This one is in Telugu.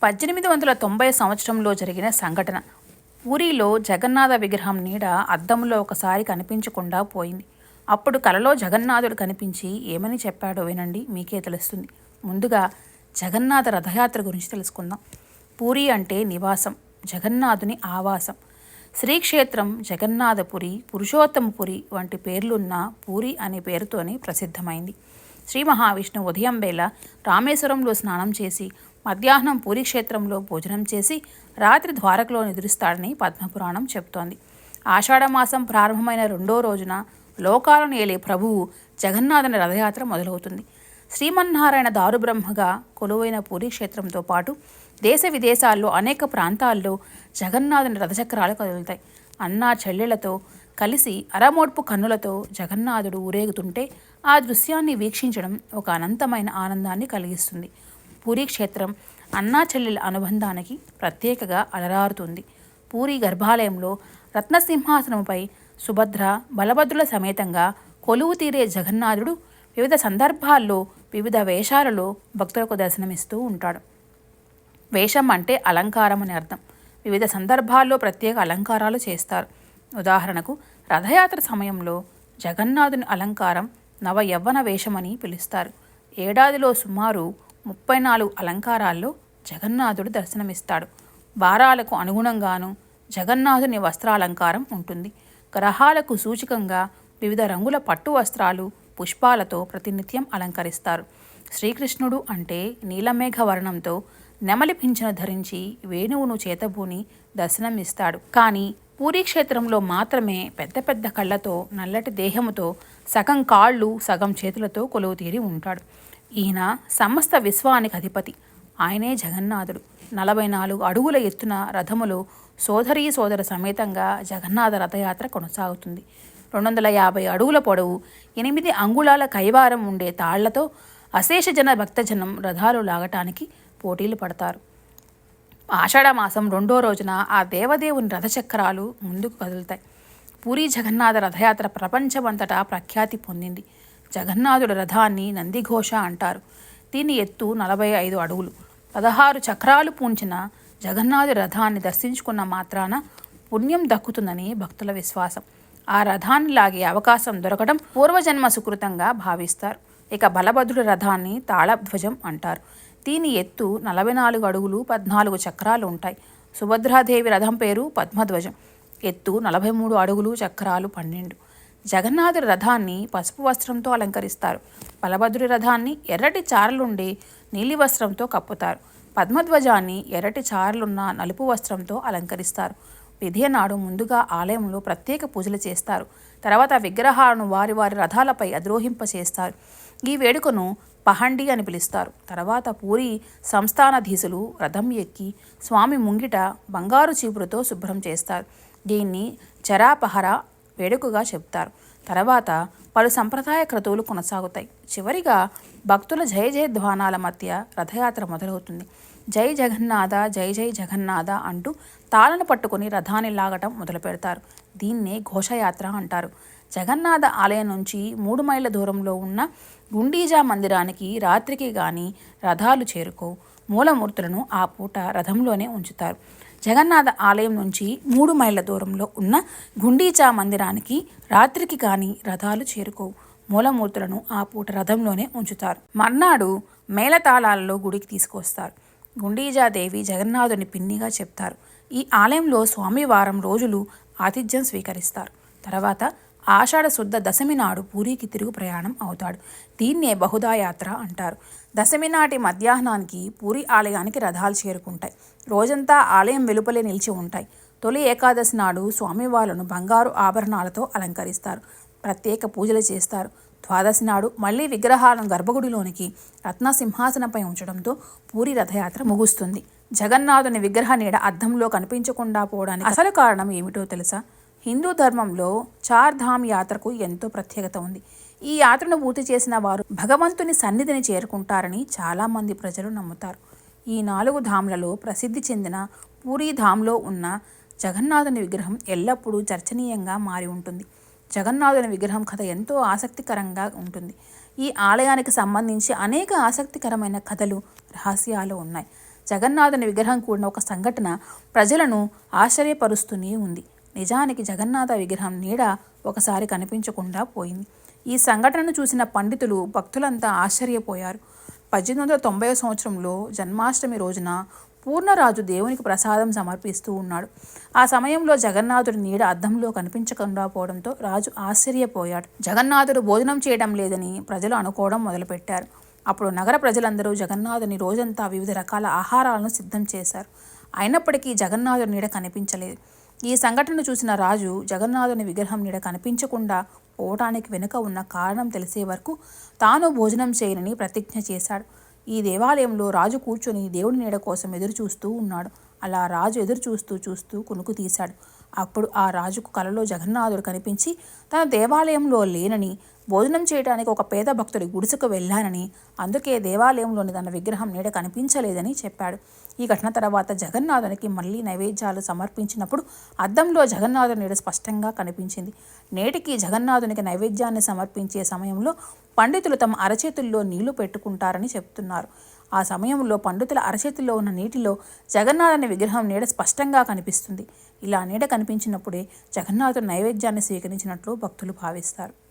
1890 సంవత్సరంలో జరిగిన సంఘటన. పూరీలో జగన్నాథ విగ్రహం నీడ అద్దంలో ఒకసారి కనిపించకుండా పోయింది. అప్పుడు కలలో జగన్నాథుడు కనిపించి ఏమని చెప్పాడో వినండి, మీకే తెలుస్తుంది. ముందుగా జగన్నాథ రథయాత్ర గురించి తెలుసుకుందాం. పూరీ అంటే నివాసం, జగన్నాథుని ఆవాసం. శ్రీక్షేత్రం, జగన్నాథపురి, పురుషోత్తమపురి వంటి పేర్లున్న పూరీ అనే పేరుతోనే ప్రసిద్ధమైంది. శ్రీ మహావిష్ణువు ఉదయం వేళ రామేశ్వరంలో స్నానం చేసి మధ్యాహ్నం పూరీక్షేత్రంలో భోజనం చేసి రాత్రి ద్వారకలో నిద్రిస్తాడని పద్మపురాణం చెబుతోంది. ఆషాఢమాసం ప్రారంభమైన రెండో రోజున లోకాలను ఏలే ప్రభువు జగన్నాథుని రథయాత్ర మొదలవుతుంది. శ్రీమన్నారాయణ దారుబ్రహ్మగా కొలువైన పూరీక్షేత్రంతో పాటు దేశ విదేశాల్లో అనేక ప్రాంతాల్లో జగన్నాథుని రథచక్రాలు కదులుతాయి. అన్నా చెల్లెళ్లతో కలిసి అరమోడ్పు కన్నులతో జగన్నాథుడు ఊరేగుతుంటే ఆ దృశ్యాన్ని వీక్షించడం ఒక అనంతమైన ఆనందాన్ని కలిగిస్తుంది. పూరీక్షేత్రం అన్నా చెల్లెల అనుబంధానికి ప్రత్యేకగా అలరారుతుంది. పూరీ గర్భాలయంలో రత్నసింహాసనంపై సుభద్ర, బలభద్రుల సమేతంగా కొలువు తీరే జగన్నాథుడు వివిధ సందర్భాల్లో వివిధ వేషాలలో భక్తులకు దర్శనమిస్తూ ఉంటాడు. వేషం అంటే అలంకారం అని అర్థం. వివిధ సందర్భాల్లో ప్రత్యేక అలంకారాలు చేస్తారు. ఉదాహరణకు రథయాత్ర సమయంలో జగన్నాథుని అలంకారం నవ యవ్వన వేషమని పిలుస్తారు. ఏడాదిలో సుమారు 34 అలంకారాల్లో జగన్నాథుడు దర్శనమిస్తాడు. వారాలకు అనుగుణంగాను జగన్నాథుని వస్త్రాలంకారం ఉంటుంది. గ్రహాలకు సూచికంగా వివిధ రంగుల పట్టు వస్త్రాలు, పుష్పాలతో ప్రతినిత్యం అలంకరిస్తారు. శ్రీకృష్ణుడు అంటే నీలమేఘ వర్ణంతో నెమలి పింఛను ధరించి వేణువును చేతబూని దర్శనమిస్తాడు. కానీ పూరీక్షేత్రంలో మాత్రమే పెద్ద పెద్ద కళ్ళతో, నల్లటి దేహముతో, సగం కాళ్ళు సగం చేతులతో కొలువు తీరి ఉంటాడు. ఈయన సమస్త విశ్వానికి అధిపతి. ఆయనే జగన్నాథుడు. 44 అడుగుల ఎత్తున రథములో సోదరీ సోదర సమేతంగా జగన్నాథ రథయాత్ర కొనసాగుతుంది. 250 అడుగుల పొడవు, 8 అంగుళాల కైవారం ఉండే తాళ్లతో అశేషజన భక్తజనం రథాలు లాగటానికి పోటీలు పడతారు. ఆషాఢమాసం రెండో రోజున ఆ దేవదేవుని రథచక్రాలు ముందుకు కదులుతాయి. పూరీ జగన్నాథ రథయాత్ర ప్రపంచమంతటా ప్రఖ్యాతి పొందింది. జగన్నాథుడి రథాన్ని నందిఘోష అంటారు. దీని ఎత్తు 45 అడుగులు. 16 చక్రాలు పూంచిన జగన్నాథుడి రథాన్ని దర్శించుకున్న మాత్రాన పుణ్యం దక్కుతుందని భక్తుల విశ్వాసం. ఆ రథాన్ని లాగే అవకాశం దొరకడం పూర్వజన్మ సుకృతంగా భావిస్తారు. ఇక బలభద్రుడి రథాన్ని తాళధ్వజం అంటారు. దీని ఎత్తు 44 అడుగులు, 14 చక్రాలు ఉంటాయి. సుభద్రాదేవి రథం పేరు పద్మధ్వజం. ఎత్తు 43 అడుగులు, చక్రాలు 12. జగన్నాథుడి రథాన్ని పసుపు వస్త్రంతో అలంకరిస్తారు. బలభద్రుడి రథాన్ని ఎర్రటి చారలుండే నీలి వస్త్రంతో కప్పుతారు. పద్మధ్వజాన్ని ఎర్రటి చారలున్న నలుపు వస్త్రంతో అలంకరిస్తారు. విధియ నాడు ముందుగా ఆలయంలో ప్రత్యేక పూజలు చేస్తారు. తర్వాత విగ్రహాలను వారి వారి రథాలపై అధిరోహింపచేస్తారు. ఈ వేడుకను పహండి అని పిలుస్తారు. తర్వాత పూరీ సంస్థానాధీశులు రథం ఎక్కి స్వామి ముంగిట బంగారు చీపురుతో శుభ్రం చేస్తారు. దీన్ని చరాపహర వేడుకగా చెప్తారు. తర్వాత పలు సంప్రదాయ క్రతువులు కొనసాగుతాయి. చివరిగా భక్తుల జయ జయధ్వానాల మధ్య రథయాత్ర మొదలవుతుంది. జై జగన్నాథ, జై జై జగన్నాథ అంటూ తాళను పట్టుకుని రథాన్ని లాగటం మొదలు పెడతారు. దీన్నే ఘోషయాత్ర అంటారు. జగన్నాథ ఆలయం నుంచి 3 మైళ్ళ దూరంలో ఉన్న గుండీజా మందిరానికి రాత్రికి గాని రథాలు చేరుకోవు. మూలమూర్తులను ఆ పూట రథంలోనే ఉంచుతారు. జగన్నాథ ఆలయం నుంచి 3 మైళ్ళ దూరంలో ఉన్న గుండీచా మందిరానికి రాత్రికి కానీ రథాలు చేరుకోవు. మూలమూర్తులను ఆ పూట రథంలోనే ఉంచుతారు. మర్నాడు మేళతాళాలలో గుడికి తీసుకొస్తారు. గుండీజాదేవి జగన్నాథుని పిన్నిగా చెప్తారు. ఈ ఆలయంలో స్వామి వారం రోజులు ఆతిథ్యం స్వీకరిస్తారు. తర్వాత ఆషాఢ శుద్ధ దశమి నాడు పూరీకి తిరుగు ప్రయాణం అవుతాడు. దీన్నే బహుదాయాత్ర అంటారు. దశమి నాటి మధ్యాహ్నానికి పూరీ ఆలయానికి రథాలు చేరుకుంటాయి. రోజంతా ఆలయం వెలుపలే నిలిచి ఉంటాయి. తొలి ఏకాదశి నాడు స్వామివార్లను బంగారు ఆభరణాలతో అలంకరిస్తారు. ప్రత్యేక పూజలు చేస్తారు. ద్వాదశి నాడు మళ్లీ విగ్రహాలను గర్భగుడిలోనికి రత్నసింహాసనంపై ఉంచడంతో పూరీ రథయాత్ర ముగుస్తుంది. జగన్నాథుని విగ్రహ నీడ అద్దంలో కనిపించకుండా పోవడానికి అసలు కారణం ఏమిటో తెలుసా? హిందూ ధర్మంలో చార్ధామ్ యాత్రకు ఎంతో ప్రత్యేకత ఉంది. ఈ యాత్రను పూర్తి చేసిన వారు భగవంతుని సన్నిధిని చేరుకుంటారని చాలామంది ప్రజలు నమ్ముతారు. ఈ 4 ధామ్లలో ప్రసిద్ధి చెందిన పూరీ ధామ్లో ఉన్న జగన్నాథుని విగ్రహం ఎల్లప్పుడూ చర్చనీయంగా మారి ఉంటుంది. జగన్నాథుని విగ్రహం కథ ఎంతో ఆసక్తికరంగా ఉంటుంది. ఈ ఆలయానికి సంబంధించి అనేక ఆసక్తికరమైన కథలు, రహస్యాలు ఉన్నాయి. జగన్నాథుని విగ్రహం కూడిన ఒక సంఘటన ప్రజలను ఆశ్చర్యపరుస్తూనే ఉంది. నిజానికి జగన్నాథ విగ్రహం నీడ ఒకసారి కనిపించకుండా పోయింది. ఈ సంఘటనను చూసిన పండితులు, భక్తులంతా ఆశ్చర్యపోయారు. 1890 సంవత్సరంలో జన్మాష్టమి రోజున పూర్ణరాజు దేవునికి ప్రసాదం సమర్పిస్తూ ఉన్నాడు. ఆ సమయంలో జగన్నాథుడి నీడ అద్దంలో కనిపించకుండా పోవడంతో రాజు ఆశ్చర్యపోయాడు. జగన్నాథుడు భోజనం చేయడం లేదని ప్రజలు అనుకోవడం మొదలుపెట్టారు. అప్పుడు నగర ప్రజలందరూ జగన్నాథుని రోజంతా వివిధ రకాల ఆహారాలను సిద్ధం చేశారు. అయినప్పటికీ జగన్నాథుడి నీడ కనిపించలేదు. ఈ సంఘటనను చూసిన రాజు జగన్నాథుని విగ్రహం నీడ కనిపించకుండా పోవటానికి వెనుక ఉన్న కారణం తెలిసే వరకు తాను భోజనం చేయనని ప్రతిజ్ఞ చేశాడు. ఈ దేవాలయంలో రాజు కూర్చొని దేవుడి నీడ కోసం ఎదురు చూస్తూ ఉన్నాడు. అలా రాజు ఎదురు చూస్తూ చూస్తూ కునుకు తీశాడు. అప్పుడు ఆ రాజుకు కలలో జగన్నాథుడు కనిపించి తన దేవాలయంలో లేనని, భోజనం చేయడానికి ఒక పేద భక్తుడి గుడిసెకు వెళ్ళానని, అందుకే దేవాలయంలోని తన విగ్రహం నీడ కనిపించలేదని చెప్పాడు. ఈ ఘటన తర్వాత జగన్నాథునికి మళ్ళీ నైవేద్యాలు సమర్పించినప్పుడు అద్దంలో జగన్నాథుని నీడ స్పష్టంగా కనిపించింది. నేటికి జగన్నాథునికి నైవేద్యాన్ని సమర్పించే సమయంలో పండితులు తమ అరచేతుల్లో నీళ్లు పెట్టుకుంటారని చెప్తున్నారు. ఆ సమయంలో పండితుల అరచేతుల్లో ఉన్న నీటిలో జగన్నాథుని విగ్రహం నీడ స్పష్టంగా కనిపిస్తుంది. ఇలా నీడ కనిపించినప్పుడే జగన్నాథుడు నైవేద్యాన్ని స్వీకరించినట్లు భక్తులు భావిస్తారు.